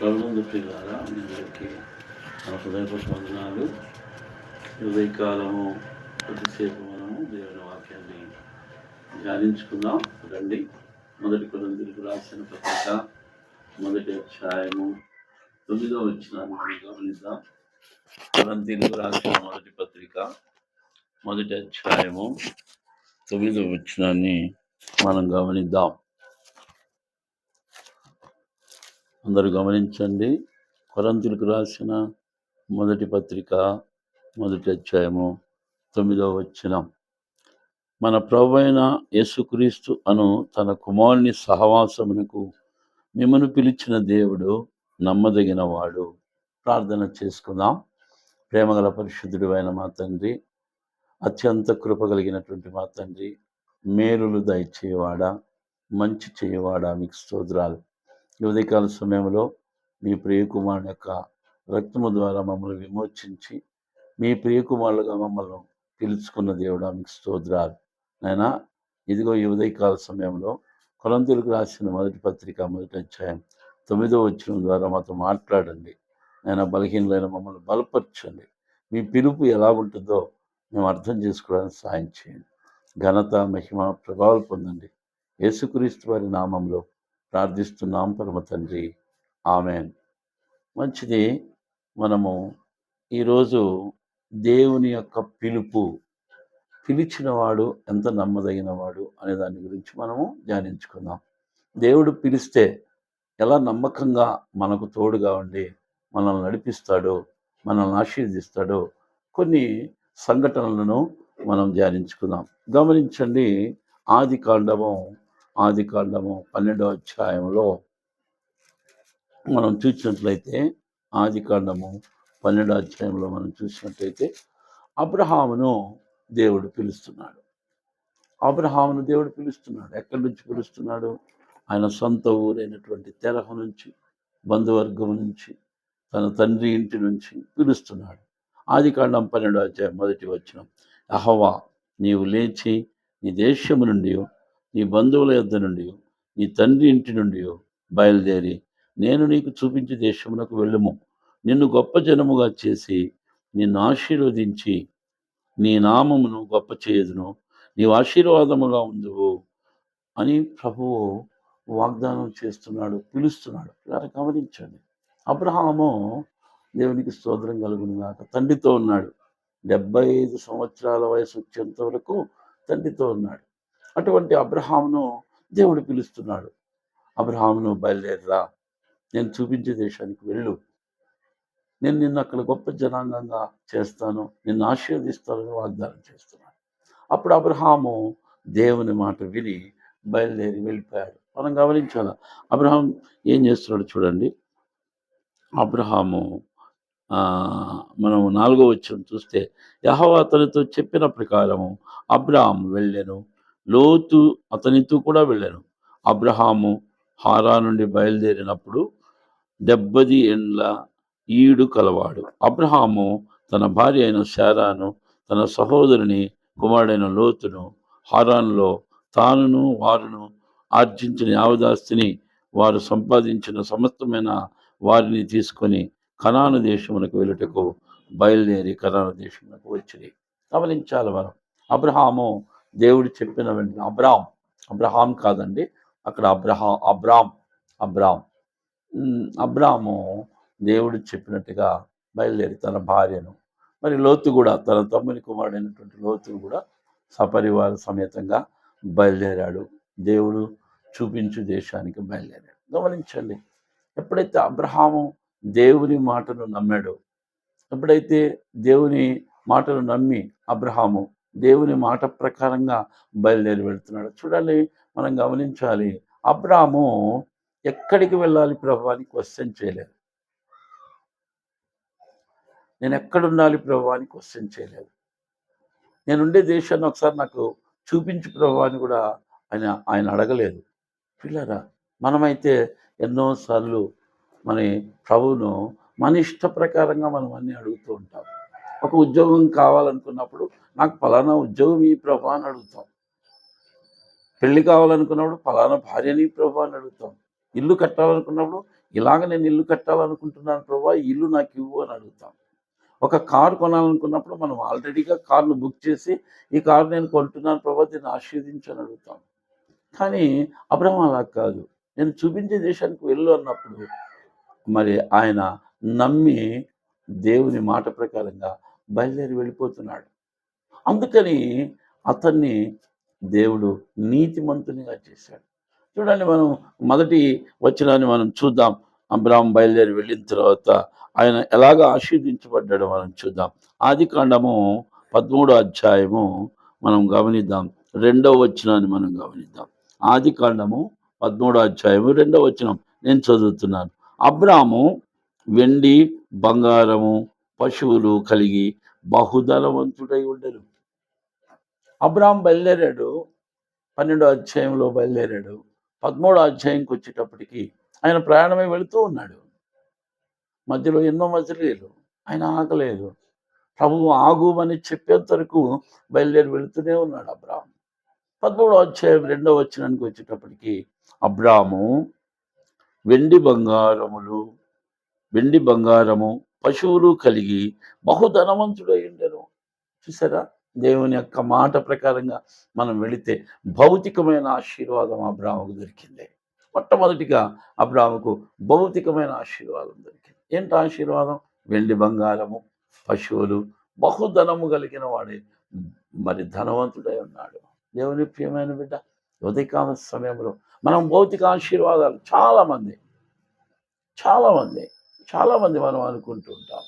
ప్రభునందు ప్రియులారా, మీ అందరికీ నా హృదయపూర్వక వందనాలు. ఉదయకాలము కొద్దిసేపు మనము దేవుని వాక్యాన్ని ధ్యానించుకుందాం. రండి. మొదటి కొరింథీయులకు రాసిన పత్రిక మొదటి అధ్యాయము 9వ వచనాన్ని మనం గమనిద్దాం. కొరింథీయులకు రాసిన మొదటి పత్రిక మొదటి అధ్యాయము 9వ వచనాన్ని మనం గమనిద్దాం. అందరూ గమనించండి. కొరింథీయులకు రాసిన మొదటి పత్రిక మొదటి అధ్యాయము 9వ వచనం. మన ప్రభువైన యేసుక్రీస్తు అను తన కుమారుని సహవాసమునకు మిమ్మను పిలిచిన దేవుడు నమ్మదగిన వాడు. ప్రార్థన చేసుకుందాం. ప్రేమగల పరిశుద్ధుడు అయిన మా తండ్రి, అత్యంత కృప కలిగినటువంటి మా తండ్రి, మేలులు దయచేయవాడా, మంచి చేయవాడా, మీకు స్తోత్రాలు. ఈ ఉదయకాల సమయంలో మీ ప్రియకుమారుని యొక్క రక్తము ద్వారా మమ్మల్ని విమోచించి మీ ప్రియకుమారులుగా మమ్మల్ని పిలుచుకున్న దేవుడా, మీకు స్తోత్రాలు. నాయనా, ఇదిగో ఈ ఉదయకాల సమయంలో కొరింథీయులకు రాసిన మొదటి పత్రిక మొదటి అధ్యాయం 9వ వచనం ద్వారా మాతో మాట్లాడండి. నాయనా, బలహీనులైన మమ్మల్ని బలపరచండి. మీ పిలుపు ఎలా ఉంటుందో మేము అర్థం చేసుకోవడానికి సాయం చేయండి. ఘనత, మహిమ, ప్రభావాలు పొందండి. యేసుక్రీస్తు వారి నామంలో ప్రార్థిస్తున్నాం పరమ తండ్రి, ఆమెన్. మంచిది. మనము ఈరోజు దేవుని యొక్క పిలిచినవాడు ఎంత నమ్మదగినవాడు అనే దాని గురించి మనము ధ్యానించుకుందాం. దేవుడు పిలిస్తే ఎలా నమ్మకంగా మనకు తోడుగా ఉండి మనల్ని నడిపిస్తాడో, మనల్ని ఆశీర్వదిస్తాడో కొన్ని సంఘటనలను మనం ధ్యానించుకుందాం. గమనించండి. ఆది కాండము 12వ అధ్యాయంలో మనం చూసినట్లయితే, ఆది కాండము 12వ అధ్యాయంలో మనం చూసినట్లయితే అబ్రహామును దేవుడు పిలుస్తున్నాడు. ఎక్కడి నుంచి పిలుస్తున్నాడు? ఆయన సొంత ఊరైనటువంటి తెరహ నుంచి, బంధువర్గం నుంచి, తన తండ్రి ఇంటి నుంచి పిలుస్తున్నాడు. ఆది కాండం 12వ అధ్యాయం మొదటి వచనం. యెహోవా, నీవు లేచి నీ దేశము నుండి, నీ బంధువుల యొద్ద నుండి, నీ తండ్రి ఇంటి నుండి బయలుదేరి నేను నీకు చూపించే దేశమునకు వెళ్ళుము. నిన్ను గొప్ప జనముగా చేసి నిన్ను ఆశీర్వదించి నీ నామమును గొప్ప చేయుదును. నీవు ఆశీర్వాదముగా ఉందువు అని ప్రభువు వాగ్దానం చేస్తున్నాడు, పిలుస్తున్నాడు. ఇలా గమనించండి. అబ్రహాము, దేవునికి స్తోత్రం కలుగును గాక, తండ్రితో ఉన్నాడు. 75 సంవత్సరాల వయసు వచ్చేంత వరకు తండ్రితో ఉన్నాడు. అటువంటి అబ్రహామును దేవుడు పిలుస్తున్నాడు. అబ్రహామును, బయలుదేరరా, నేను చూపించే దేశానికి వెళ్ళు, నేను నిన్ను అక్కడ గొప్ప జనాంగంగా చేస్తాను, నిన్ను ఆశీర్వదిస్తానని వాగ్దానం చేస్తున్నాను. అప్పుడు అబ్రహాము దేవుని మాట విని బయలుదేరి వెళ్ళిపోయాడు. మనం గమనించాలి, అబ్రహాం ఏం చేస్తున్నాడు చూడండి. అబ్రహాము మనం 4వ వచనం చూస్తే, యెహోవా అతనితో చెప్పిన ప్రకారము అబ్రహాము వెళ్ళెను, లోతు అతనితో కూడా వెళ్ళెను. అబ్రహాము హారా నుండి బయలుదేరినప్పుడు 70 ఏండ్ల ఈడు కలవాడు. అబ్రహాము తన భార్య అయిన శారాను, తన సహోదరుని కుమారుడైన లోతును హారానులో తానును వారును ఆర్జించిన యావదాస్తిని, వారు సంపాదించిన సమస్తమైన వారిని తీసుకొని కనాను దేశమునకు వెళ్ళుటకు బయలుదేరి కనాను దేశమునకు వచ్చింది. గమనించాలి మనం. అబ్రహాము దేవుడు చెప్పిన వెంటనే, అబ్రహాం కాదండి, అక్కడ అబ్రాము దేవుడు చెప్పినట్టుగా బయలుదేరి తన భార్యను, మరి లోతు కూడా, తన తమ్ముని కుమారుడైనటువంటి లోతు కూడా సపరివార సమేతంగా బయలుదేరాడు. దేవుడు చూపించు దేశానికి బయలుదేరాడు. గమనించండి. ఎప్పుడైతే అబ్రహాము దేవుని మాటను నమ్మాడో, ఎప్పుడైతే దేవుని మాటను నమ్మి అబ్రహాము దేవుని మాట ప్రకారంగా బయలుదేరి వెళ్తున్నాడు. చూడాలి, మనం గమనించాలి. అబ్రాము ఎక్కడికి వెళ్ళాలి ప్రభు అని క్వశ్చన్ చేయలేదు. నేను ఎక్కడుండాలి ప్రభు అని క్వశ్చన్ చేయలేదు. నేనుండే దేశాన్ని ఒకసారి నాకు చూపించు ప్రభు అని కూడా ఆయన అడగలేదు. పిల్లరా, మనమైతే ఎన్నోసార్లు మన ప్రభువును మన ఇష్ట ప్రకారంగా మనం అన్నీ అడుగుతూ ఉంటాం. ఒక ఉద్యోగం కావాలనుకున్నప్పుడు నాకు ఫలానా ఉద్యోగం ఈ ప్రభు అని అడుగుతాం. పెళ్లి కావాలనుకున్నప్పుడు ఫలానా భార్యని ప్రభు అని అడుగుతాం. ఇల్లు కట్టాలనుకున్నప్పుడు ఇలాగ నేను ఇల్లు కట్టాలనుకుంటున్నాను ప్రభా, ఈ ఇల్లు నాకు ఇవ్వు అని అడుగుతాం. ఒక కారు కొనాలనుకున్నప్పుడు మనం ఆల్రెడీగా కార్‌ను బుక్ చేసి, ఈ కారు నేను కొంటున్నాను ప్రభా, దీన్ని ఆశీర్వదించు అని అడుగుతాం. కానీ అబ్రాహాం అలా కాదు. నేను చూపించే దేశానికి వెళ్ళు అన్నప్పుడు మరి ఆయన నమ్మి దేవుని మాట ప్రకారంగా బయలుదేరి వెళ్ళిపోతున్నాడు. అందుకని అతన్ని దేవుడు నీతిమంతునిగా చేశాడు. చూడండి, మనం మొదటి వచనాన్ని మనం చూద్దాం. అబ్రాహాం బయలుదేరి వెళ్ళిన తర్వాత ఆయన ఎలాగ ఆశీర్వదించబడ్డాడో మనం చూద్దాం. ఆదికాండము 13వ అధ్యాయము మనం గమనిద్దాం. 2వ వచనాన్ని మనం గమనిద్దాం. ఆదికాండము 13వ అధ్యాయము 2వ వచనం నేను చదువుతున్నాను. అబ్రాహాము వెండి బంగారము పశువులు కలిగి బహుధనవంతుడై ఉండెను. అబ్రాహాం బయలుదేరాడు, 12వ అధ్యాయంలో బయలుదేరాడు. 13వ అధ్యాయంకి వచ్చేటప్పటికి ఆయన ప్రయాణమై వెళుతూ ఉన్నాడు. మధ్యలో ఎన్నో మజిలీలు, ఆయన ఆగలేదు. ప్రభువు ఆగుమని చెప్పేంత వరకు బయలుదేరి వెళుతూనే ఉన్నాడు అబ్రాహాం. 13వ అధ్యాయం 2వ వచనానికి వచ్చేటప్పటికి అబ్రాహాము వెండి బంగారము పశువులు కలిగి బహుధనవంతుడై ఉండెను. చూసారా, దేవుని యొక్క మాట ప్రకారంగా మనం వెళితే భౌతికమైన ఆశీర్వాదం అబ్రాహాముకు దొరికింది. మొట్టమొదటిగా అబ్రాహాముకు భౌతికమైన ఆశీర్వాదం దొరికింది. ఏంటి ఆశీర్వాదం? వెండి బంగారము పశువులు, బహుధనము కలిగిన వాడే మరి ధనవంతుడై ఉన్నాడు. దేవుని ప్రియమైన బిడ్డ, ఉదయకాల సమయంలో మనం భౌతిక ఆశీర్వాదాలు చాలామంది మనం అనుకుంటూ ఉంటాం.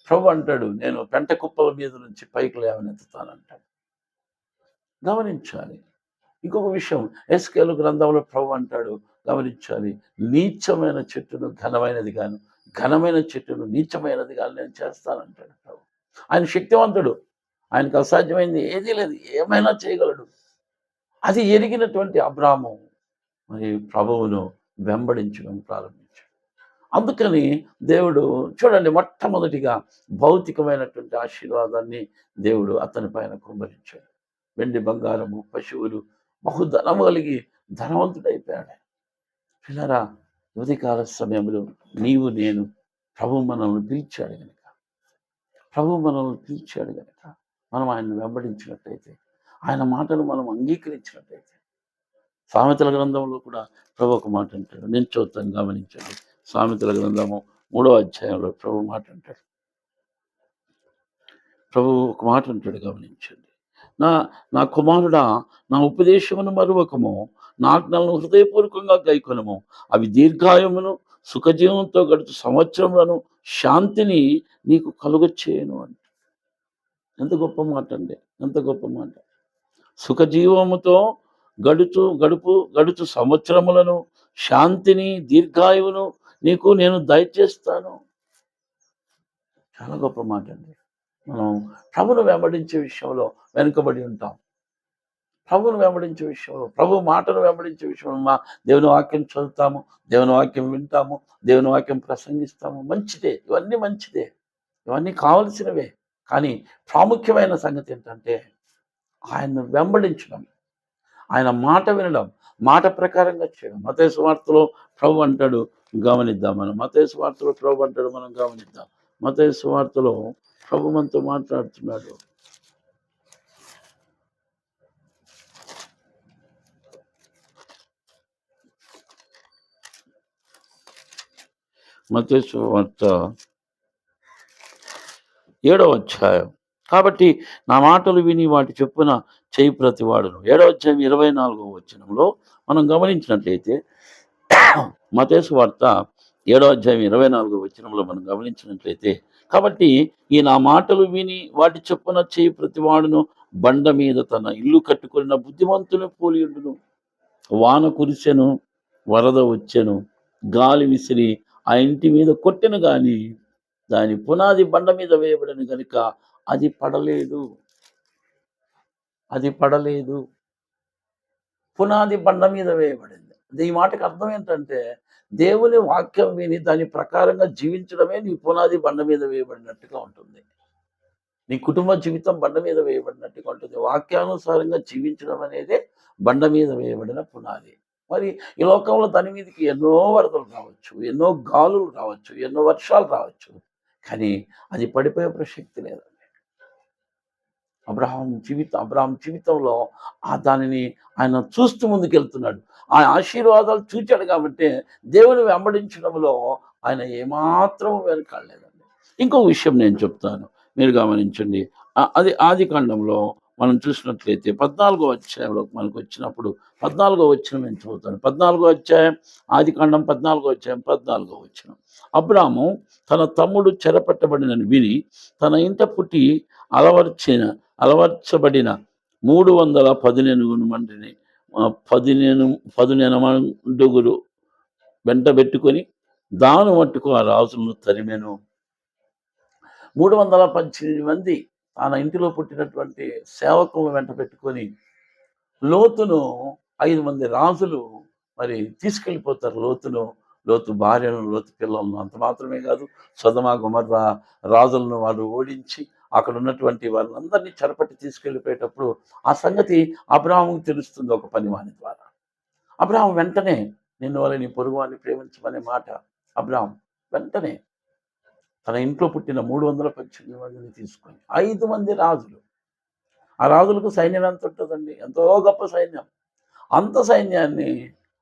ప్రభు అంటాడు, నేను పెంట కుప్పల మీద నుంచి పైకి లేవనెత్తుతానంటాడు. గమనించాలి. ఇంకొక విషయం, ఎస్కేలు గ్రంథంలో ప్రభు అంటాడు, గమనించాలి, నీచమైన చెట్టును ఘనమైనది గాను, ఘనమైన చెట్టును నీచమైనది గాను నేను చేస్తానంటాడు ప్రభు. ఆయన శక్తివంతుడు, ఆయనకు అసాధ్యమైంది ఏదీ లేదు, ఏమైనా చేయగలడు. అది ఎరిగినటువంటి అబ్రాహాము మరి ప్రభువును వెంబడించడం ప్రారంభించాడు. అందుకని దేవుడు చూడండి, మొట్టమొదటిగా భౌతికమైనటువంటి ఆశీర్వాదాన్ని దేవుడు అతని పైన కుమ్మరించాడు. వెండి బంగారము పశువులు బహుధనము కలిగి ధనవంతుడైపోయాడు. పిల్లరా, ఉదయకాల సమయంలో నీవు నేను ప్రభు మనల్ని పిలిచాడు గనుక మనం ఆయన్ని వెంబడించినట్టయితే, ఆయన మాటను మనం అంగీకరించినట్టయితే, సామెతల గ్రంథంలో కూడా ప్రభు ఒక మాట అంటాడు. నేను చూస్తాను, గమనించండి. సామెతల గ్రంథము 3వ అధ్యాయంలో ప్రభు ఒక మాట అంటాడు, గమనించండి. నా కుమారుడా, నా ఉపదేశమును మరువకము, నా ఆజ్ఞలను హృదయపూర్వకంగా గైకొనము, అవి దీర్ఘాయువును సుఖజీవంతో గడుచు సంవత్సరములను శాంతిని నీకు కలుగచేయను అంట. ఎంత గొప్ప మాట అండి, ఎంత గొప్ప మాట. సుఖజీవముతో గడుచు సంవత్సరములను శాంతిని దీర్ఘాయువును నీకు నేను దయచేస్తాను. చాలా గొప్ప మాట అండి. మనం ప్రభును వెంబడించే విషయంలో వెనుకబడి ఉంటాం. ప్రభును వెంబడించే విషయంలో, ప్రభు మాటను వెంబడించే విషయంలో దేవుని వాక్యం చదువుతాము, దేవుని వాక్యం వింటాము, దేవుని వాక్యం ప్రసంగిస్తాము. మంచిదే, ఇవన్నీ మంచిదే, ఇవన్నీ కావలసినవే. కానీ ప్రాముఖ్యమైన సంగతి ఏంటంటే ఆయన్ను వెంబడించడం, ఆయన మాట వినడం, మాట ప్రకారంగా చేయడం. మత్తయి సువార్తలో ప్రభు అంటాడు, గమనిద్దాం. మత్తయి సువార్తలో ప్రభు అంటాడు, మనం గమనిద్దాం. మత్తయి సువార్తలో ప్రభు మనతో మాట్లాడుతున్నాడు. మత్తయి సువార్త 7వ అధ్యాయం. కాబట్టి నా మాటలు విని వాటి చొప్పున చేయి ప్రతివాడును. 7వ అధ్యాయం 24వ వచనంలో మనం గమనించినట్లయితే, మత్తయి సువార్త 7వ అధ్యాయం 24వ వచనంలో మనం గమనించినట్లయితే, కాబట్టి ఈ నా మాటలు విని వాటి చొప్పున చేయి ప్రతివాడును బండ మీద తన ఇల్లు కట్టుకున్న బుద్ధిమంతుని పోలియుండును. వాన కురిసెను, వరద వచ్చెను, గాలి విసిరి ఆ ఇంటి మీద కొట్టెను గాని దాని పునాది బండ మీద వేయబడను గనుక అది పడలేదు. పునాది బండ మీద వేయబడింది. ఈ మాటకు అర్థం ఏంటంటే, దేవుని వాక్యం విని దాని ప్రకారంగా జీవించడమే నీ పునాది బండ మీద వేయబడినట్టుగా ఉంటుంది. నీ కుటుంబ జీవితం బండ మీద వేయబడినట్టుగా ఉంటుంది. వాక్యానుసారంగా జీవించడం అనేది బండ మీద వేయబడిన పునాది. మరి ఈ లోకంలో దాని మీదకి ఎన్నో వరదలు రావచ్చు, ఎన్నో గాలులు రావచ్చు, ఎన్నో వర్షాలు రావచ్చు, కానీ అది పడిపోయే ప్రసక్తి లేదండి. అబ్రహాం జీవితంలో దానిని ఆయన చూస్తూ ముందుకెళ్తున్నాడు. ఆ ఆశీర్వాదాలు చూచాడు కాబట్టి దేవుని వెంబడించడంలో ఆయన ఏమాత్రం వెనకాడలేదండి. ఇంకో విషయం నేను చెప్తాను, మీరు గమనించండి. అది ఆదికాండంలో మనం చూసినట్లయితే 14వ అధ్యాయంలో మనకు వచ్చినప్పుడు 14వ వచనం నేను చదువుతాను. 14వ అధ్యాయం ఆదికాండం 14వ అధ్యాయం 14వ వచనం. అబ్రాము తన తమ్ముడు చెరపట్టబడినని విని తన ఇంట పుట్టి అలవర్చబడిన 318 మందిని 18 మండుగురు వెంటబెట్టుకొని దాను మట్టుకు ఆ రాజులను తరిమెను. 318 మంది తన ఇంటిలో పుట్టినటువంటి సేవకులను వెంట పెట్టుకొని లోతును 5 మంది రాజులు మరి తీసుకెళ్ళిపోతారు. లోతు భార్యను, లోతు పిల్లలను. అంత మాత్రమే కాదు, సొదొమ గొమొర్రా రాజులను వారు ఓడించి అక్కడ ఉన్నటువంటి వాళ్ళందరినీ చెరపట్టి తీసుకెళ్ళిపోయేటప్పుడు ఆ సంగతి అబ్రాహాముకు తెలుస్తుంది ఒక పనివాని ద్వారా. అబ్రాహాం వెంటనే నిన్ను వల్ల నీ పొరుగువాన్ని ప్రేమించమనే మాట అబ్రాహాం వెంటనే తన ఇంట్లో పుట్టిన 318 మందిని తీసుకొని 5 మంది రాజులు. ఆ రాజులకు సైన్యం ఎంత ఉంటుందండి? ఎంతో గొప్ప సైన్యం. అంత సైన్యాన్ని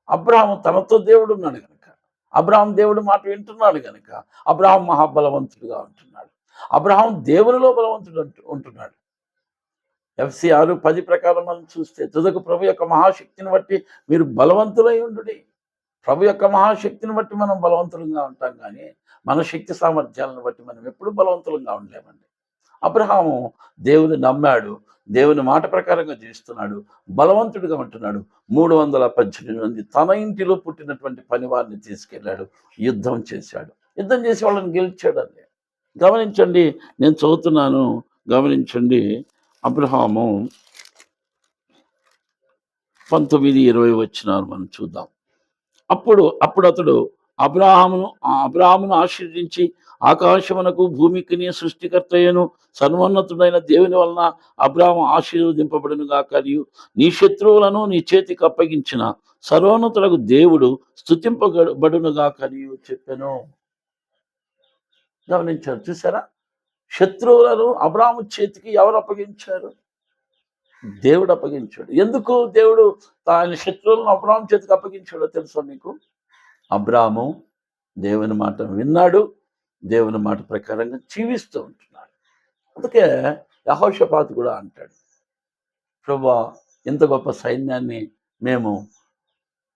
అబ్రాహాము తనతో దేవుడు ఉన్నాడు కనుక, అబ్రాహాం దేవుడు మాట వింటున్నాడు కనుక అబ్రాహాం మహాబలవంతుడుగా ఉంటున్నాడు. అబ్రాహాం దేవునిలో బలవంతుడు ఉంటున్నాడు. ఎఫ్సి 6:10 ప్రకారం మనం చూస్తే తుదకు ప్రభు యొక్క మహాశక్తిని బట్టి మీరు బలవంతులై ఉండుడి. ప్రభు యొక్క మహాశక్తిని బట్టి మనం బలవంతులంగా ఉంటాం, కానీ మన శక్తి సామర్థ్యాలను బట్టి మనం ఎప్పుడు బలవంతులంగా ఉండలేమండి. అబ్రహాము దేవుని నమ్మాడు, దేవుని మాట ప్రకారంగా జీవిస్తున్నాడు, బలవంతుడిగా ఉంటున్నాడు. 318 మంది తన ఇంటిలో పుట్టినటువంటి పనివారిని తీసుకెళ్ళాడు, యుద్ధం చేశాడు. యుద్ధం చేసి వాళ్ళని గెలిచాడండి. గమనించండి, నేను చదువుతున్నాను, గమనించండి. అబ్రహాము 19-20 వచనాలు మనం చూద్దాం. అప్పుడు అతడు అబ్రాహామును ఆశీర్వదించి ఆకాశమునకు భూమికిని సృష్టికర్తయ్యను సర్వోన్నతుడైన దేవుని వలన అబ్రాహాము ఆశీర్వదింపబడును గాక, నీ శత్రువులను నీ చేతికి అప్పగించిన సర్వోన్నతులకు దేవుడు స్తుతింపబడును గాక నీవు చెప్పాను. గమనించారు, చూసారా? శత్రువులను అబ్రాహాము చేతికి ఎవరు అప్పగించారు? దేవుడు అప్పగించాడు. ఎందుకు దేవుడు ఆయన శత్రువులను అబ్రాహాము చేతికి అప్పగించాడో తెలుసా మీకు? అబ్రాహాము దేవుని మాట విన్నాడు, దేవుని మాట ప్రకారంగా జీవిస్తూ ఉంటున్నాడు. అందుకే యెహోషాపాతు కూడా అంటాడు, ప్రభువా, ఇంత గొప్ప సైన్యాన్ని మేము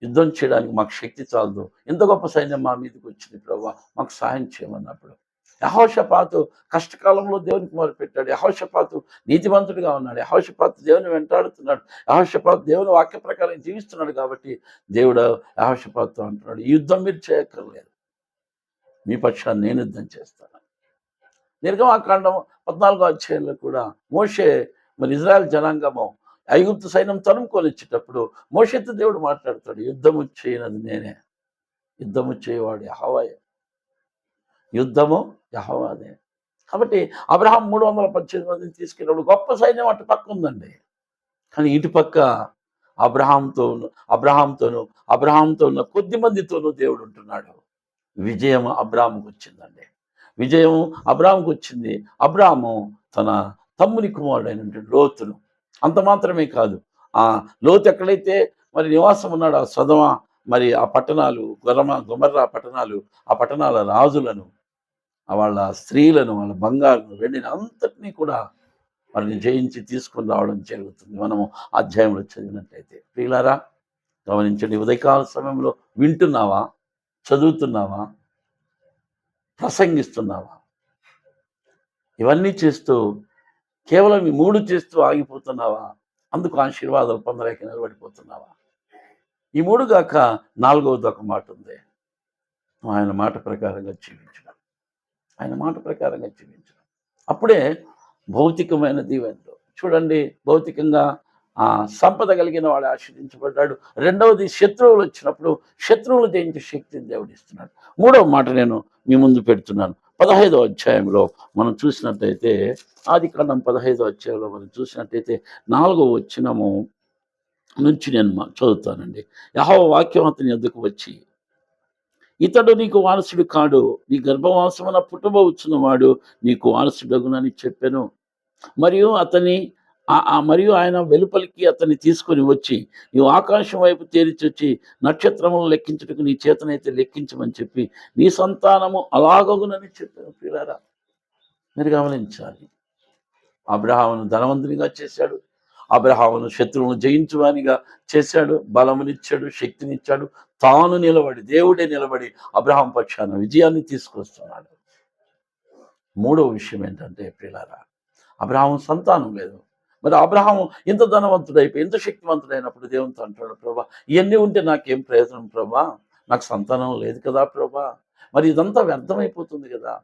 యుద్ధం చేయడానికి మాకు శక్తి చాలదు, ఇంత గొప్ప సైన్యం మా మీదకి వచ్చింది ప్రభువా, మాకు సహాయం చేయమన్నప్పుడు యెహోషాపాతు కష్టకాలంలో దేవునికి మొదలుపెట్టాడు. యెహోషాపాతు నీతిమంతుడిగా ఉన్నాడు. యెహోషాపాతు దేవుని వెంటాడుతున్నాడు. యెహోషాపాతు దేవుని వాక్య ప్రకారం జీవిస్తున్నాడు. కాబట్టి దేవుడు యెహోషాపాతుతో అంటున్నాడు, ఈ యుద్ధం మీరు చేయక్కర్లేదు, మీ పక్షాన్ని నేను యుద్ధం చేస్తాను. నిర్గమాకాండం 14వ అధ్యాయంలో కూడా మోషే మరి ఇజ్రాయెల్ జనాంగము ఐగుప్తు సైన్యం తరుముకొని వచ్చేటప్పుడు మోషేతో దేవుడు మాట్లాడతాడు, యుద్ధము చేయనది నేనే, యుద్ధము చేయవాడు యెహోవాయే, యుద్ధము యెహోవాదే. కాబట్టి అబ్రహాం 318 మందిని తీసుకెళ్ళినప్పుడు గొప్ప సైన్యం అటు పక్క ఉందండి. కానీ ఇటు పక్క అబ్రహాంతోనూ ఉన్న కొద్ది మందితోనూ దేవుడు ఉంటున్నాడు. విజయం అబ్రాహాముకు వచ్చిందండి. విజయం అబ్రాహాముకు వచ్చింది. అబ్రాహాము తన తమ్ముని కుమారుడైనటువంటి లోతును, అంత మాత్రమే కాదు, ఆ లోతు ఎక్కడైతే మరి నివాసం ఉన్నాడు, ఆ సొదొమ మరి ఆ పట్టణాలు, గొమొర్రా పట్టణాలు, ఆ పట్టణాల రాజులను, వాళ్ళ స్త్రీలను, వాళ్ళ బంగారు వెండిని అంతటినీ కూడా వారిని జయించి తీసుకొని రావడం జరుగుతుంది. మనము అధ్యాయంలో చదివినట్లయితే. ప్రియులారా, గమనించండి, ఉదయకాల సమయంలో వింటున్నావా, చదువుతున్నావా, ప్రసంగిస్తున్నావా? ఇవన్నీ చేస్తూ కేవలం ఈ 3 చేస్తూ ఆగిపోతున్నావా? అందుకు ఆశీర్వాదాలు పొందలేక నిలబడిపోతున్నావా? ఈ 3 గాక 4వది ఒక మాట ఉంది, ఆయన మాట ప్రకారంగా జీవించడం. ఆయన మాట ప్రకారంగా జీవించడం, అప్పుడే భౌతికమైన దీవెనలు. చూడండి, భౌతికంగా సంపద కలిగిన వాడు ఆశీర్వదించబడ్డాడు. రెండవది, శత్రువులు వచ్చినప్పుడు శత్రువులు జయించే శక్తిని దేవుడు ఇస్తున్నాడు. 3వ మాట నేను మీ ముందు పెడుతున్నాను. 15వ అధ్యాయంలో మనం చూసినట్టయితే, ఆదికాండం 15వ అధ్యాయంలో మనం చూసినట్టయితే 4వ వచనము నుంచి నేను చదువుతానండి. యెహోవా వాక్యం అతని యొద్దకు వచ్చి, ఇతడు నీకు వారసుడు కాడు, నీ గర్భవాసమున పుట్టబోచున్నవాడు నీకు వారసుడగునని చెప్పెను. మరియు మరియు ఆయన వెలుపలికి అతన్ని తీసుకొని వచ్చి, నీవు ఆకాశం వైపు తేరిచొచ్చి నక్షత్రములను లెక్కించుటకు నీ చేతనైతే లెక్కించమని చెప్పి, నీ సంతానము అలాగగునని చెప్పాను. ప్రియులారా, మీరు గమనించాలి. అబ్రహామును ధనవంతునిగా చేశాడు. అబ్రహామును శత్రువును జయించువానిగా చేశాడు. బలమునిచ్చాడు, శక్తినిచ్చాడు. తాను నిలబడి, దేవుడే నిలబడి అబ్రహాం పక్షాన విజయాన్ని తీసుకొస్తున్నాడు. మూడవ విషయం ఏంటంటే ప్రియులారా, అబ్రహాము సంతానం లేదు. మరి అబ్రహాము ఇంత ధనవంతుడైపోయి, ఇంత శక్తివంతుడైనప్పుడు దేవునితో అంటాడు, ప్రభా ఇవన్నీ ఉంటే నాకేం ప్రయోజనం ప్రభా, నాకు సంతానం లేదు కదా ప్రభా, మరి ఇదంతా వ్యర్థమైపోతుంది కదా,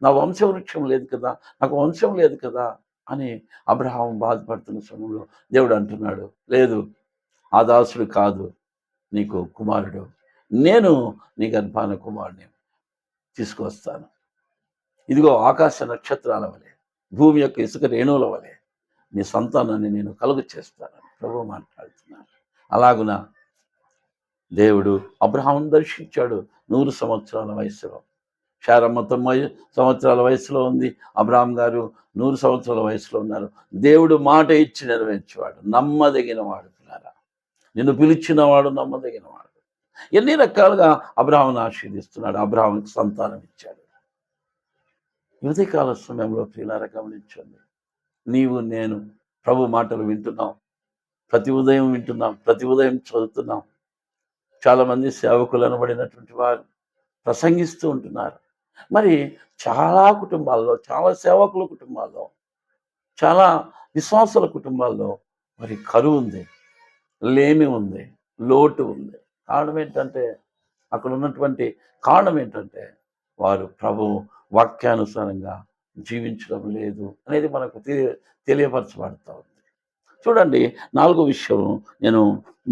నా వంశవృక్షం లేదు కదా, నాకు వంశం లేదు కదా అని అబ్రహాము బాధపడుతున్న సమయంలో దేవుడు అంటున్నాడు, లేదు, ఆ దాసుడు కాదు నీకు కుమారుడు, నేను నీ గర్భాన కుమారుని తీసుకొస్తాను. ఇదిగో ఆకాశ నక్షత్రాల వలె, భూమి యొక్క ఇసుక రేణువుల వలె నీ సంతానాన్ని నేను కలుగు చేస్తానని ప్రభువు మాట్లాడుతున్నాను. అలాగున దేవుడు అబ్రహామును దర్శించాడు 100 సంవత్సరాల వయసులో. శారమ్మ 90 సంవత్సరాల వయసులో ఉంది. అబ్రహాం గారు 100 సంవత్సరాల వయసులో ఉన్నారు. దేవుడు మాట ఇచ్చి నెరవేర్చేవాడు, నమ్మదగినవాడు. నిన్ను పిలిచినవాడు నమ్మదగినవాడు. ఎన్ని రకాలుగా అబ్రహామును ఆశీర్దిస్తున్నాడు. అబ్రహాముకి సంతానం ఇచ్చాడు. ఉదయకాల సమయంలో ప్రియులారా గమనించండి, నీవు నేను ప్రభు మాటలు వింటున్నాం, ప్రతి ఉదయం వింటున్నాం, ప్రతి ఉదయం చదువుతున్నాం. చాలామంది సేవకులు అనబడినటువంటి వారు ప్రసంగిస్తూ ఉంటున్నారు. మరి చాలా కుటుంబాల్లో, చాలా సేవకుల కుటుంబాల్లో, చాలా విశ్వాసుల కుటుంబాల్లో మరి కరువు ఉంది, లేమి ఉంది, లోటు ఉంది. కారణం ఏంటంటే, అక్కడ ఉన్నటువంటి కారణం ఏంటంటే, వారు ప్రభు వాక్యానుసారంగా జీవించడం లేదు అనేది మనకు తెలియపరచబడతా ఉంది. చూడండి, 4వ విషయం నేను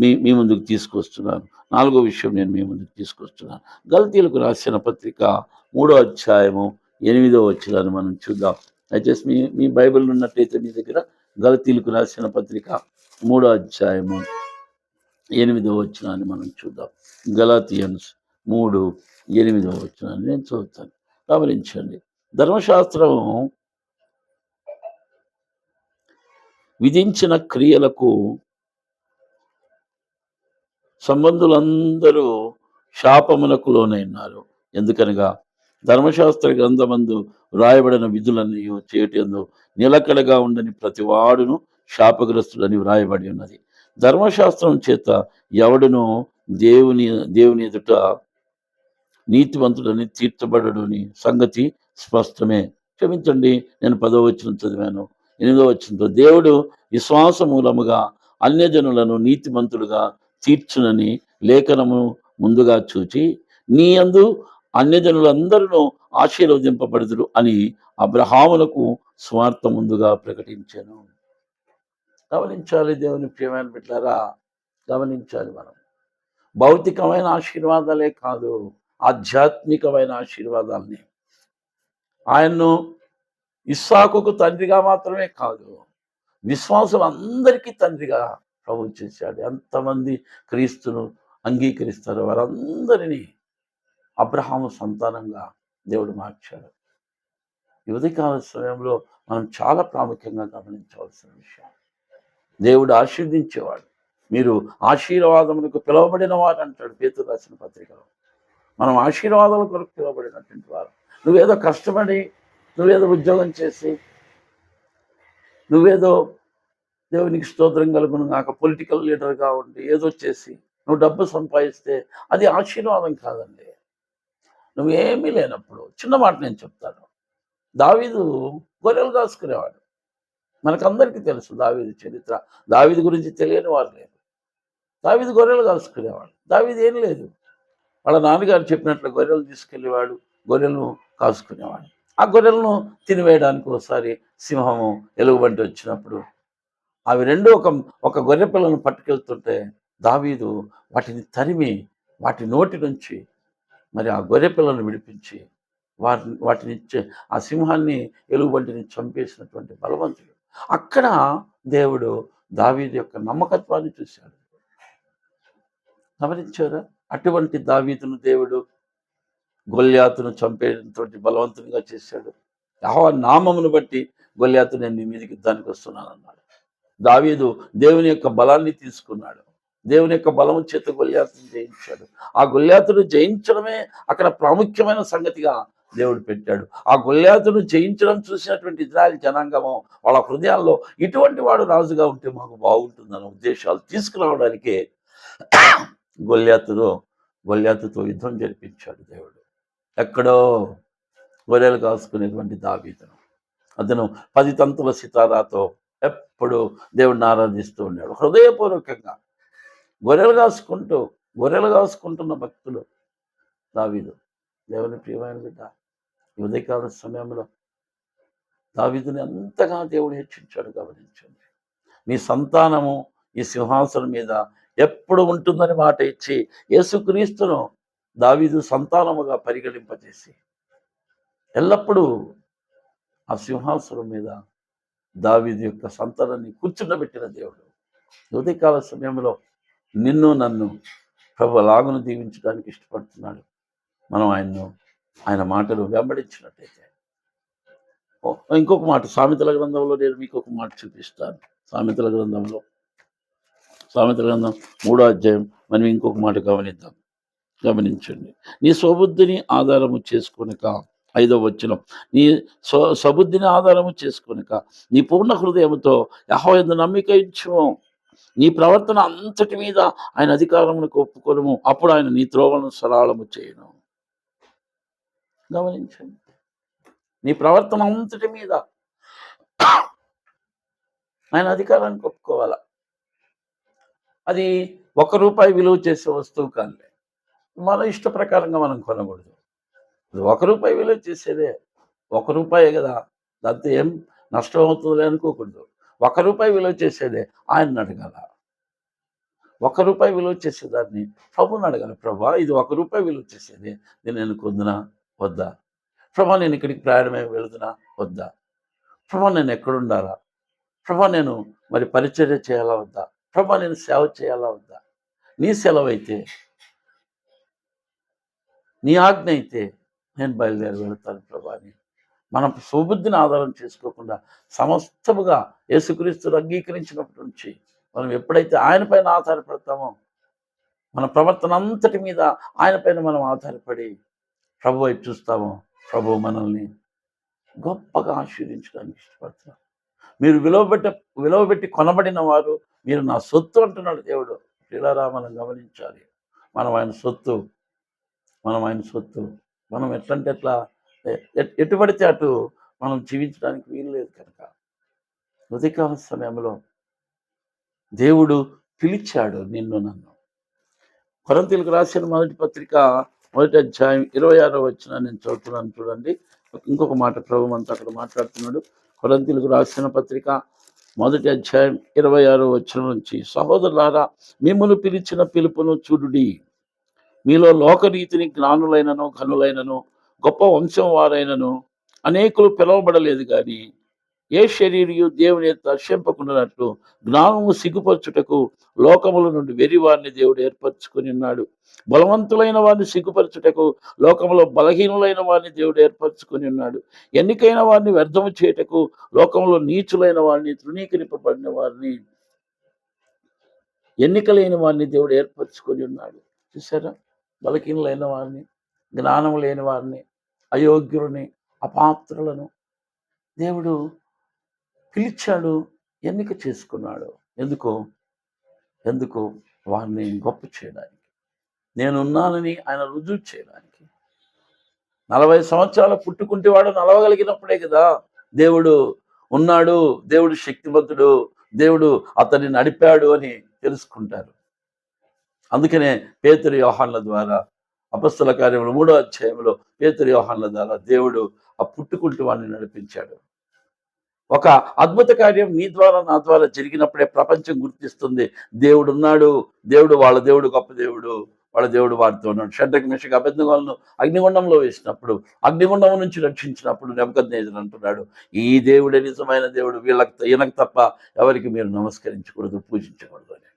మీ ముందుకు తీసుకొస్తున్నాను. 4వ విషయం నేను మీ ముందుకు తీసుకొస్తున్నాను. గలతీయులకు రాసిన పత్రిక 3వ అధ్యాయము 8వ వచనాన్ని మనం చూద్దాం. దయచేసి మీ బైబిల్ ఉన్నట్టయితే మీ దగ్గర గలతీయులకు రాసిన పత్రిక 3వ అధ్యాయము 8వ వచనాన్ని మనం చూద్దాం. గలాతియన్స్ 3:8వ వచనాన్ని నేను చదువుతాను, గమనించండి. ధర్మశాస్త్రం విధించిన క్రియలకు సంబంధులందరూ శాపమునకు లోనైనారు. ఎందుకనగా ధర్మశాస్త్ర గ్రంథమందు వ్రాయబడిన విధులన్నీ చేయటందు నిలకడగా ఉండని ప్రతి వాడును శాపగ్రస్తుడని వ్రాయబడి ఉన్నది. ధర్మశాస్త్రం చేత ఎవడునో దేవుని ఎదుట నీతివంతుడని తీర్చబడని సంగతి స్పష్టమే. క్షమించండి, నేను 10వ వచనం చదివాను. 8వ వచనంతో, దేవుడు విశ్వాస మూలముగా అన్యజనులను నీతిమంతులుగా తీర్చునని లేఖనము ముందుగా చూచి, నీ యందు అన్యజనులందరూ ఆశీర్వదింపబడుదురు అని అబ్రహాములకు స్వార్థ ముందుగా ప్రకటించాను. గమనించాలి దేవుని ప్రియమైన బిడ్డలారా, గమనించాలి. మనం భౌతికమైన ఆశీర్వాదాలే కాదు, ఆధ్యాత్మికమైన ఆశీర్వాదాలని ఆయన్ను ఇస్సాకుకు తండ్రిగా మాత్రమే కాదు, విశ్వాసులందరికీ తండ్రిగా ప్రభు చేశాడు. ఎంతమంది క్రీస్తును అంగీకరిస్తారో వారందరినీ అబ్రహాము సంతానంగా దేవుడు మార్చాడు. ఈ ఉదయకాల సమయంలో మనం చాలా ప్రాముఖ్యంగా గమనించవలసిన విషయం, దేవుడు ఆశీర్వదించేవాడు. మీరు ఆశీర్వాదములకు పిలువబడిన వారు అంటాడు పేతురు రాసిన పత్రికలో. మనం ఆశీర్వాదాల కొరకు పిలువబడినటువంటి వారు. నువ్వేదో కష్టపడి, నువ్వేదో ఉద్యోగం చేసి, నువ్వేదో దేవునికి స్తోత్రం కలుగును గాక పొలిటికల్ లీడర్గా ఉండి ఏదో చేసి నువ్వు డబ్బు సంపాదిస్తే అది ఆశీర్వాదం కాదండి. నువ్వేమీ లేనప్పుడు, చిన్న మాట నేను చెప్తాను, దావీదు గొర్రెలు కాసుకునేవాడు. మనకందరికీ తెలుసు దావీదు చరిత్ర. దావీదు గురించి తెలియని వారు లేరు. దావీదు గొర్రెలు కాసుకునేవాడు. దావీదు ఏం లేదు, వాళ్ళ నాన్నగారు చెప్పినట్లు గొర్రెలు తీసుకెళ్ళేవాడు, గొర్రెలను కాసుకునేవాడు. ఆ గొర్రెలను తినివేయడానికి ఒకసారి సింహము, ఎలుగుబంటి వచ్చినప్పుడు అవి రెండు ఒక గొర్రె పిల్లను పట్టుకెళ్తుంటే దావీదు వాటిని తరిమి వాటి నోటి నుంచి మరి ఆ గొర్రె పిల్లను విడిపించి వాటిని ఆ సింహాన్ని, ఎలుగుబంటిని చంపేసినటువంటి బలవంతుడు. అక్కడ దేవుడు దావీదు యొక్క నమ్మకత్వాన్ని చూశాడు. గమనించారా? అటువంటి దావీదును దేవుడు గొల్యాతును చంపేటువంటి బలవంతునిగా చేశాడు. యెహోవా నామమును బట్టి గొల్యాతు నేను నీ మీదకి యుద్ధానికి వస్తున్నానన్నాడు. దావీదు దేవుని యొక్క బలాన్ని తీసుకున్నాడు. దేవుని యొక్క బలము చేత గొల్యాతును జయించాడు. ఆ గొల్యాతును జయించడమే అక్కడ ప్రాముఖ్యమైన సంగతిగా దేవుడు పెట్టాడు. ఆ గొల్యాతును జయించడం చూసినటువంటి ఇజ్రాయెల్ జనాంగము వాళ్ళ హృదయాల్లో ఇటువంటి వాడు రాజుగా ఉంటే మాకు బాగుంటుందన్న ఉద్దేశాలు తీసుకురావడానికే గొల్యాతుతో యుద్ధం జరిపించాడు దేవుడు. ఎక్కడో గొర్రెలు కాసుకునేటువంటి దావీదును అతను 10 తంతుల సితారాతో ఎప్పుడు దేవుడిని ఆరాధిస్తూ ఉన్నాడు హృదయపూర్వకంగా. గొర్రెలు కాసుకుంటున్న భక్తులు దావీదు. దేవుని ప్రియమైన బిడ్డ, ఈ ఉదయకాల సమయంలో దావీదుని అంతగా దేవుడు హెచ్చించాడు. గమనించండి, నీ సంతానము ఈ సింహాసనం మీద ఎప్పుడు ఉంటుందని మాట ఇచ్చి యేసుక్రీస్తును దావీదు సంతానముగా పరిగణింపజేసి ఎల్లప్పుడూ ఆ సింహాసనం మీద దావీదు యొక్క సంతానాన్ని కూర్చుండబెట్టిన దేవుడు. ఉదయకాల సమయంలో నిన్ను నన్ను ప్రభు లాగును దీవించడానికి ఇష్టపడుతున్నాడు. మనం ఆయన మాటలు వెంబడించినట్టయితే. ఇంకొక మాట సామెతల గ్రంథంలో నేను మీకు ఒక మాట చూపిస్తాను. సామెతల గ్రంథం 3వ అధ్యాయం మనం ఇంకొక మాట గమనించండి. నీ స్వబుద్ధిని ఆధారము చేసుకొనక, 5వ వచనం, నీ స్వబుద్ధిని ఆధారము చేసుకొనక నీ పూర్ణ హృదయముతో యెహోవా యందు నమ్మిక ఉంచుము. నీ ప్రవర్తన అంతటి మీద ఆయన అధికారమునకు ఒప్పుకొనుము, అప్పుడు ఆయన నీ త్రోవలను సరళము చేయను. గమనించండి, నీ ప్రవర్తన అంతటి మీద ఆయన అధికారానికి ఒప్పుకోవాలా. అది ₹1 విలువ చేసే వస్తువు కాదులే, మన ఇష్ట ప్రకారంగా మనం కొనకూడదు. ₹1 విలువ చేసేదే, ₹1 కదా, దాంతో ఏం నష్టం అవుతుందిలే అనుకోకూడదు. ₹1 విలువ చేసేదే ఆయన్ని అడగాల. ₹1 విలువ చేసేదాన్ని ప్రభుని అడగాలి. ప్రభా, ఇది ₹1 విలువ చేసేది, నేను కొందునా వద్దా? ప్రభా, నేను ఇక్కడికి ప్రయాణమే వెళుతున్నా వద్దా? ప్రభా, నేను ఎక్కడుండాలా? ప్రభా, నేను మరి పరిచర్య చేయాలా వద్దా? ప్రభా, నేను సేవ చేయాలా వద్దా? నీ సెలవైతే, నీ ఆజ్ఞ అయితే నేను బయలుదేరి వెళతాను ప్రభా అని మనం సుబుద్ధిని ఆధారం చేసుకోకుండా సమస్తముగా యేసుక్రీస్తును అంగీకరించినప్పటి నుంచి మనం ఎప్పుడైతే ఆయన పైన ఆధారపడతామో, మన ప్రవర్తన అంతటి మీద ఆయన పైన మనం ఆధారపడి ప్రభు వైపు చూస్తామో, ప్రభు మనల్ని గొప్పగా ఆశీర్వదించడానికి ఇష్టపడుతున్నాం. మీరు విలువబెట్టి కొనబడిన వారు, మీరు నా సొత్తు అంటున్నాడు దేవుడు. పిల్లరా, మనం గమనించాలి, మనం ఆయన సొత్తు. మనం ఎట్లంటే ఎట్లా ఎటు పడితే అటు మనం జీవించడానికి వీలు లేదు. కనుక ఉదయకాల సమయంలో దేవుడు పిలిచాడు నిన్ను నన్ను. కొరింథీయులకు రాసిన మొదటి పత్రిక 1వ అధ్యాయం 26వ వచనం నేను చదువుతున్నాను, చూడండి. ఇంకొక మాట ప్రభు అంతా అక్కడ మాట్లాడుతున్నాడు. కొరింథీయులకు రాసిన పత్రిక 1వ అధ్యాయం 26వ వచనం నుంచి, సహోదరులారా, మిమ్మును పిలిచిన పిలుపును చూడుడి. మీలో లోకరీతిని జ్ఞానులైనను ఘనులైనను గొప్ప వంశం వారైనను అనేకులు పిలవబడలేదు, కానీ ఏ శరీరియు దేవుని ఎత్త అర్షింపకుండానట్లు జ్ఞానము సిగ్గుపరచుటకు లోకముల నుండి వెర్రివారిని దేవుడు ఏర్పరచుకొని ఉన్నాడు. బలవంతులైన వారిని సిగ్గుపరచుటకు లోకములో బలహీనులైన వారిని దేవుడు ఏర్పరచుకొని ఉన్నాడు. ఎన్నికైన వారిని వ్యర్థము చేయుటకు లోకంలో నీచులైన వారిని, తృణీకరింపబడిన వారిని, ఎన్నికలైన వారిని దేవుడు ఏర్పరచుకొని ఉన్నాడు. చూసారా, బలహీనులైన వారిని, జ్ఞానం లేని వారిని, అయోగ్యులని, అపాత్రులను దేవుడు పిలిచాడు, ఎన్నిక చేసుకున్నాడు. ఎందుకు వారిని గొప్ప చేయడానికి, నేనున్నానని ఆయన రుజువు చేయడానికి. 40 సంవత్సరాలు పుట్టుకుంటే వాడు నలవగలిగినప్పుడే కదా దేవుడు ఉన్నాడు, దేవుడు శక్తివంతుడు, దేవుడు అతన్ని నడిపాడు అని తెలుసుకుంటారు. అందుకనే పేతురు యోహాన్ల ద్వారా, అపొస్తల కార్యములు 3వ అధ్యాయంలో పేతురు యోహాన్ల ద్వారా దేవుడు ఆ పుట్టుకుంటూ వాడిని నడిపించాడు. ఒక అద్భుత కార్యం నీ ద్వారా నా ద్వారా జరిగినప్పుడే ప్రపంచం గుర్తిస్తుంది, దేవుడు ఉన్నాడు, వాళ్ళ దేవుడు గొప్ప దేవుడు, వాళ్ళ దేవుడు వారితో ఉన్నాడు. షడ్రక్ మెషక్ అబేద్నెగోలను అగ్నిగుండంలో వేసినప్పుడు, అగ్నిగుండం నుంచి రక్షించినప్పుడు నెబుకద్నెజరు అంటున్నాడు, ఈ దేవుడే నిజమైన దేవుడు, ఈయనకు తప్ప ఎవరికి మీరు నమస్కరించకూడదు, పూజించకూడదు అని.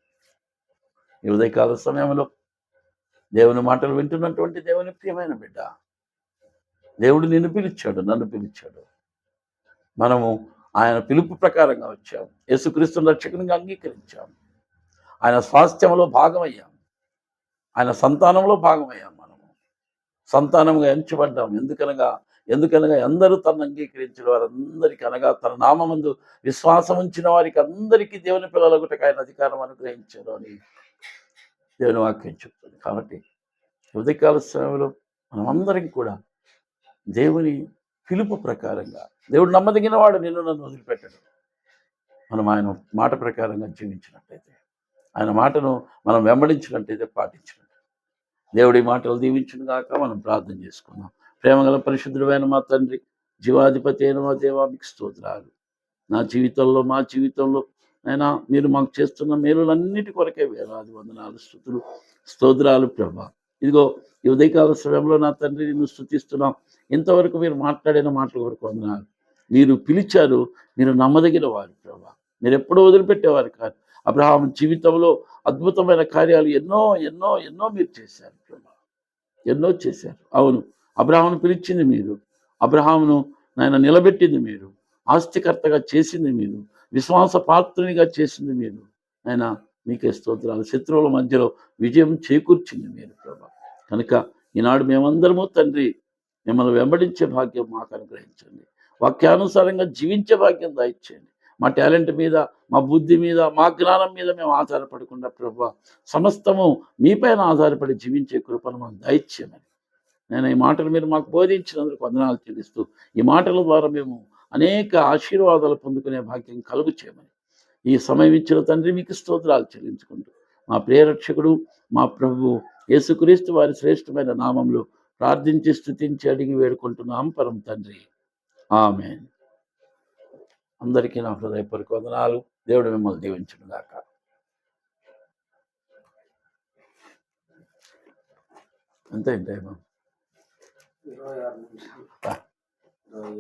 ఈ ఉదయకాల సమయంలో దేవుని మాటలు వింటున్నటువంటి దేవుని ప్రియమైన బిడ్డ, దేవుడు నిన్ను పిలిచాడు, నన్ను పిలిచాడు. మనము ఆయన పిలుపు ప్రకారంగా వచ్చాం. యేసుక్రీస్తుని రక్షకునిగా అంగీకరించాం. ఆయన స్వాస్థ్యంలో భాగమయ్యాం. ఆయన సంతానంలో భాగమయ్యాం. మనము సంతానంగా ఎంచబడ్డాం. ఎందుకనగా అందరూ తనను అంగీకరించిన వారందరికీ, అనగా తన నామమందు విశ్వాసం ఉంచిన వారికి అందరికీ దేవుని పిల్లలగుటకు ఆయన అధికారం అనుగ్రహించారు అని దేవుని వాక్యం చెప్తుంది. కాబట్టి ఉదయకాల సమయంలో మనమందరం కూడా దేవుని పిలుపు ప్రకారంగా, దేవుడు నమ్మదగిన వాడు, నిన్ను నన్ను వదిలిపెట్టడు. మనం ఆయన మాట ప్రకారంగా జీవించినట్లయితే, ఆయన మాటను మనం వెంబడించినట్లయితే, పాటించినట్టు దేవుడి మాటలు దీవించును గాక. మనం ప్రార్థన చేసుకుందాం. ప్రేమగల పరిశుద్ధుడైన మా తండ్రి, జీవాధిపతి అయిన మా దేవా, మీకు స్తోత్రాలు. మా జీవితంలో అయినా మీరు మాకు చేస్తున్న మేలులన్నిటి కొరకే వేలాది వందనాలు, స్తుతులు, స్తోత్రాలు ప్రభా. ఇదిగో ఈ ఉదయకాల సమయంలో నా తండ్రి నిన్ను స్తుతిస్తున్నాం. ఇంతవరకు మీరు మాట్లాడిన మాటల కొరకు వందనాలు. మీరు పిలిచారు, మీరు నమ్మదగిన వారు ప్రభా. మీరు ఎప్పుడూ వదిలిపెట్టేవారు కాదు. అబ్రహాం జీవితంలో అద్భుతమైన కార్యాలు ఎన్నో ఎన్నో ఎన్నో మీరు చేశారు ప్రభా, ఎన్నో చేశారు. అవును, అబ్రహామును పిలిచింది మీరు, అబ్రహామును నాయన నిలబెట్టింది మీరు, ఆస్తికర్తగా చేసింది మీరు, విశ్వాస పాత్రునిగా చేసింది మీరు. ఆయన మీకే స్తోత్రాలు. శత్రువుల మధ్యలో విజయం చేకూర్చింది మీరు ప్రభా. కనుక ఈనాడు మేమందరము తండ్రి మిమ్మల్ని వెంబడించే భాగ్యం మాకు అనుగ్రహించండి. వాక్యానుసారంగా జీవించే భాగ్యం దయచేయండి. మా టాలెంట్ మీద, మా బుద్ధి మీద, మా జ్ఞానం మీద మేము ఆధారపడకుండా ప్రభా, సమస్తము మీపైన ఆధారపడి జీవించే కృపను మాకు దయచేయమని నేను ఈ మాటలు మీరు మాకు బోధించినందుకు వందనాలు చెల్లిస్తూ, ఈ మాటల ద్వారా మేము అనేక ఆశీర్వాదాలు పొందుకునే భాగ్యం కలుగు చేయమని ఈ సమయం ఇచ్చిన తండ్రి మీకు స్తోత్రాలు చెల్లించుకుంటూ, మా ప్రియరక్షకుడు మా ప్రభువు యేసుక్రీస్తు వారి శ్రేష్టమైన నామంలో ప్రార్థించి స్తుతించి అడిగి వేడుకుంటున్నాం పరమ తండ్రి. ఆమేన్. అందరికీ నా హృదయపూర్వక వందనాలు. దేవుడు మిమ్మల్ని దీవించును గాక. అంతే టైం.